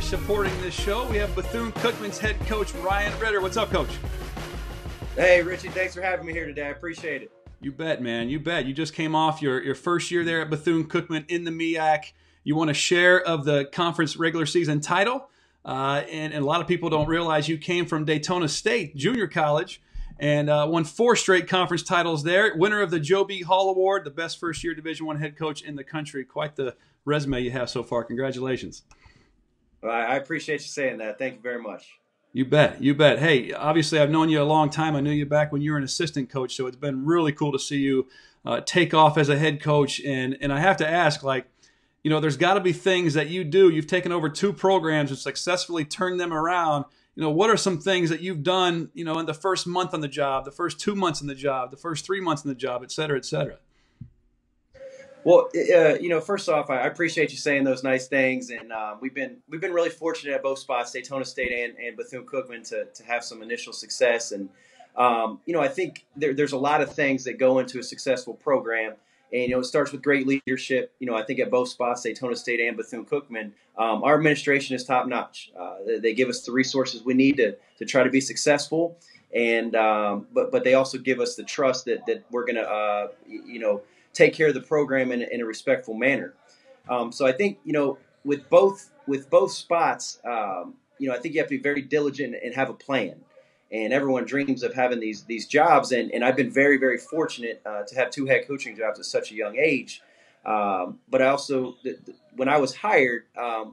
fish supporting this show. We have Bethune-Cookman's head coach, Ryan Ritter. What's up, Coach? Hey, Richie. Thanks for having me here today. I appreciate it. You bet, man. You bet. You just came off your first year there at Bethune-Cookman in the MEAC. You won a share of the conference regular season title. And a lot of people don't realize you came from Daytona State Junior College and won 4 straight conference titles there. Winner of the Joe B. Hall Award, the best first-year Division I head coach in the country. Quite the resume you have so far. Congratulations. Well, I appreciate you saying that. Thank you very much. You bet. You bet. Hey, obviously I've known you a long time. I knew you back when you were an assistant coach, so it's been really cool to see you take off as a head coach. And I have to ask, there's got to be things that you do. You've taken over 2 programs and successfully turned them around. What are some things that you've done, in the first month on the job, the first 2 months on the job, the first 3 months on the job, et cetera, et cetera? Well, first off, I appreciate you saying those nice things, and we've been really fortunate at both spots, Daytona State and Bethune-Cookman, to have some initial success. And I think there's a lot of things that go into a successful program, and it starts with great leadership. I think at both spots, Daytona State and Bethune-Cookman, our administration is top notch. They give us the resources we need to try to be successful, and but they also give us the trust that we're going to take care of the program in a respectful manner. So I think, with both spots, I think you have to be very diligent and have a plan. And everyone dreams of having these jobs. And I've been very, very fortunate to have 2 head coaching jobs at such a young age. But I also, when I was hired,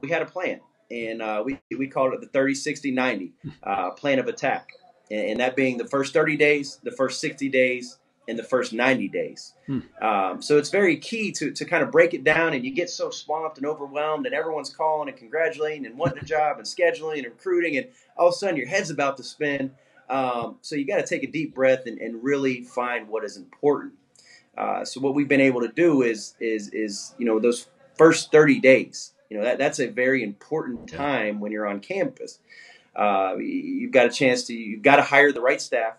we had a plan. And we called it the 30-60-90 plan of attack. And that being the first 30 days, the first 60 days, in the first 90 days. So it's very key to kind of break it down, and you get so swamped and overwhelmed, and everyone's calling and congratulating and wanting a job and scheduling and recruiting, and all of a sudden your head's about to spin. So you got to take a deep breath and really find what is important. So what we've been able to do is those first 30 days, that's a very important time when you're on campus. You've got to hire the right staff.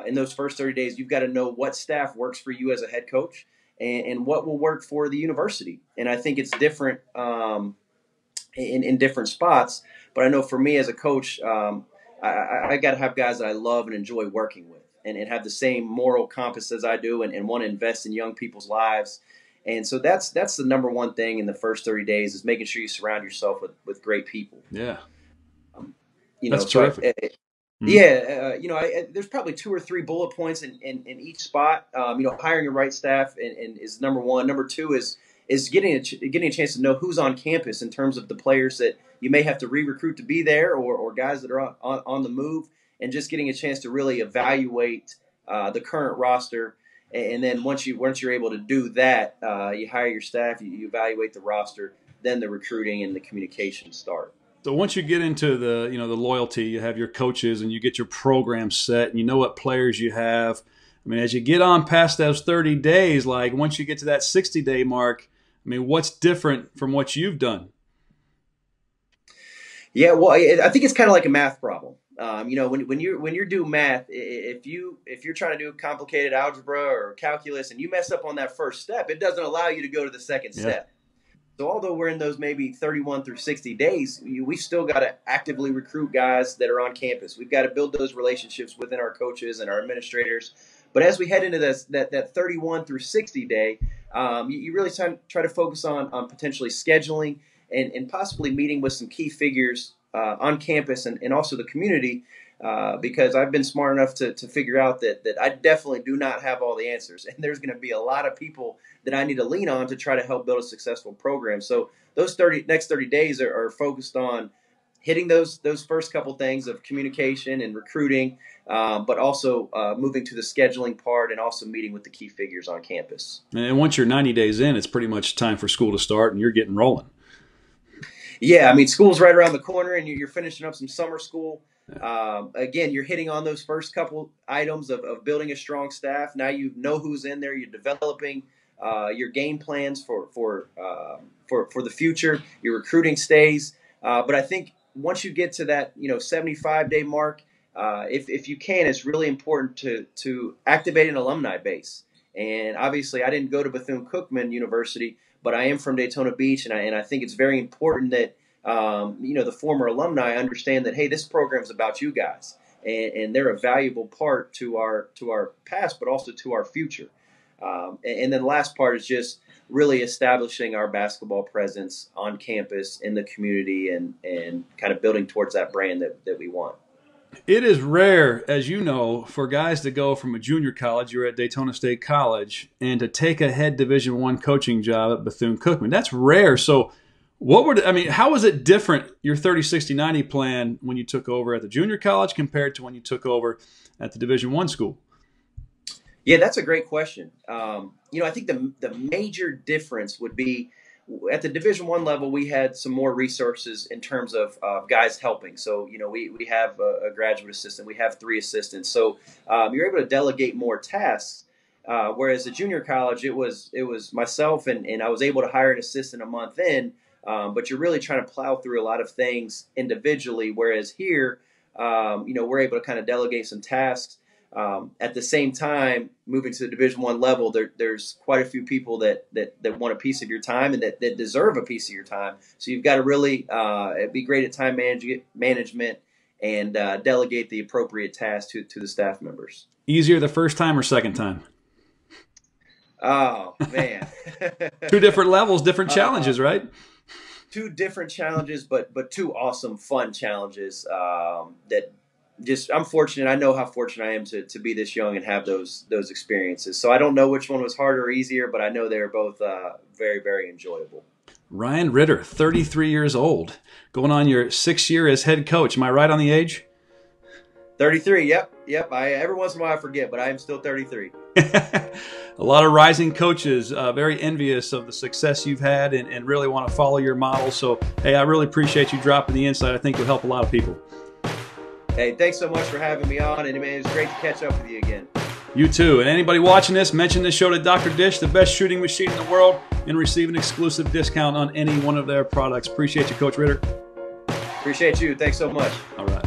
In those first 30 days, you've got to know what staff works for you as a head coach and what will work for the university. And I think it's different in different spots. But I know for me as a coach, I got to have guys that I love and enjoy working with and have the same moral compass as I do and want to invest in young people's lives. And so that's the number one thing in the first 30 days is making sure you surround yourself with great people. Yeah. That's terrific. Yeah, there's probably 2 or 3 bullet points in each spot. Hiring the right staff and is number one. Number 2 is getting a chance to know who's on campus in terms of the players that you may have to re-recruit to be there or guys that are on the move, and just getting a chance to really evaluate the current roster. And then once you're able to do that, you hire your staff, you evaluate the roster, then the recruiting and the communication start. So once you get into the loyalty, you have your coaches and you get your program set and you know what players you have. I mean, as you get on past those 30 days, once you get to that 60-day mark, what's different from what you've done? Yeah, well, I think it's kind of like a math problem. When you're doing math, if you're trying to do complicated algebra or calculus and you mess up on that first step, it doesn't allow you to go to the second step. So although we're in those maybe 31 through 60 days, we still got to actively recruit guys that are on campus. We've got to build those relationships within our coaches and our administrators. But as we head into that 31 through 60 day, you really try to focus on potentially scheduling and possibly meeting with some key figures on campus and also the community, because I've been smart enough to figure out that I definitely do not have all the answers. And there's going to be a lot of people that I need to lean on to try to help build a successful program. So those next 30 days are focused on hitting those first couple things of communication and recruiting, but also moving to the scheduling part and also meeting with the key figures on campus. And once you're 90 days in, it's pretty much time for school to start and you're getting rolling. Yeah, school's right around the corner and you're finishing up some summer school. Again, you're hitting on those first couple items of building a strong staff. Now you know who's in there. You're developing your game plans for the future. Your recruiting stays. But I think once you get to that 75-day mark, if you can, it's really important to activate an alumni base. And obviously, I didn't go to Bethune-Cookman University, but I am from Daytona Beach, and I think it's very important that the former alumni understand that, hey, this program's about you guys, and they're a valuable part to our past, but also to our future. And then the last part is just really establishing our basketball presence on campus in the community, and kind of building towards that brand that we want. It is rare, as you know, for guys to go from a junior college, you're at Daytona State College, and to take a head Division I coaching job at Bethune-Cookman. That's rare. So how was it different, your 30-60-90 plan, when you took over at the junior college compared to when you took over at the Division I school? Yeah, that's a great question. I think the major difference would be at the Division I level, we had some more resources in terms of guys helping. So, we have a graduate assistant, we have 3 assistants. So you're able to delegate more tasks. Whereas at junior college, it was myself, and I was able to hire an assistant a month in. But you're really trying to plow through a lot of things individually. Whereas here, we're able to kind of delegate some tasks. At the same time, moving to the Division I level, there's quite a few people that want a piece of your time, and that deserve a piece of your time. So you've got to really be great at time management and delegate the appropriate tasks to the staff members. Easier the first time or second time? Oh, man. 2 different levels, different challenges, right? 2 different challenges, but 2 awesome, fun challenges that just, I'm fortunate. I know how fortunate I am to be this young and have those experiences. So I don't know which one was harder or easier, but I know they were both very, very enjoyable. Ryan Ritter, 33 years old, going on your 6th year as head coach. Am I right on the age? 33, yep. Every once in a while I forget, but I am still 33. A lot of rising coaches, very envious of the success you've had, and really want to follow your model. So, hey, I really appreciate you dropping the insight. I think you'll help a lot of people. Hey, thanks so much for having me on, and man, it was great to catch up with you again. You too. And anybody watching this, mention this show to Dr. Dish, the best shooting machine in the world, and receive an exclusive discount on any one of their products. Appreciate you, Coach Ritter. Appreciate you. Thanks so much. All right.